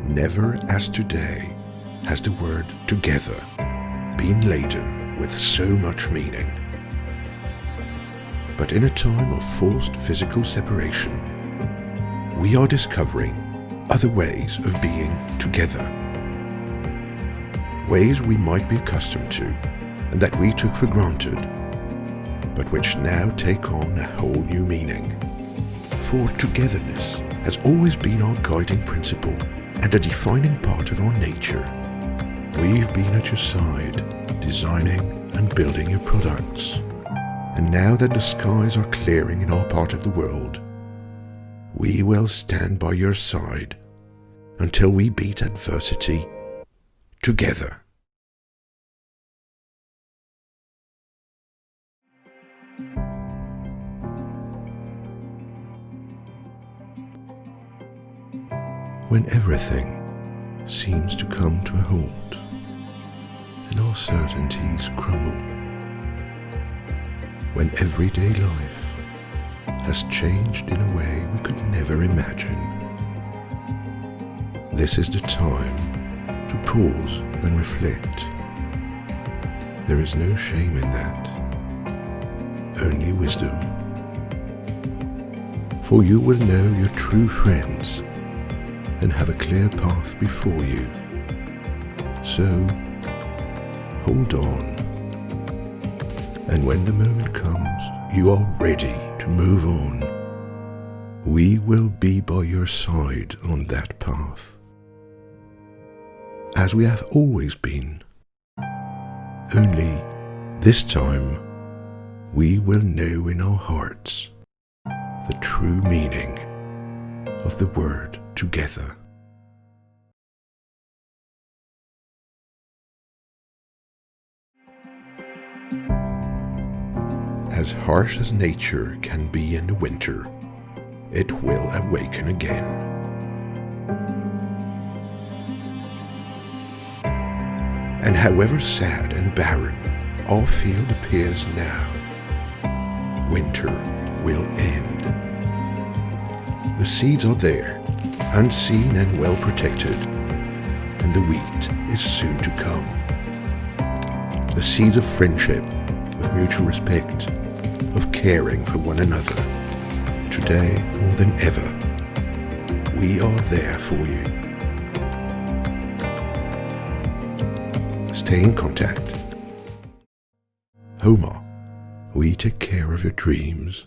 Never as today has the word together been laden with so much meaning. But in a time of forced physical separation, we are discovering other ways of being together. Ways we might be accustomed to and that we took for granted, but which now take on a whole new meaning. For togetherness has always been our guiding principle and a defining part of our nature. We've been at your side, designing and building your products. And now that the skies are clearing in our part of the world, we will stand by your side until we beat adversity together. When everything seems to come to a halt and our certainties crumble, when everyday life has changed in a way we could never imagine, this is the time to pause and reflect. There is no shame in that, only wisdom. For you will know your true friends and have a clear path before you. So, hold on. And when the moment comes, you are ready to move on. We will be by your side on that path, as we have always been. Only this time, we will know in our hearts the true meaning of the word together. As harsh as nature can be in the winter, it will awaken again. And however sad and barren our field appears now, winter will end. The seeds are there, unseen and well protected, and the wheat is soon to come. The seeds of friendship, of mutual respect, of caring for one another. Today, more than ever, we are there for you. Stay in contact. Homa, we take care of your dreams.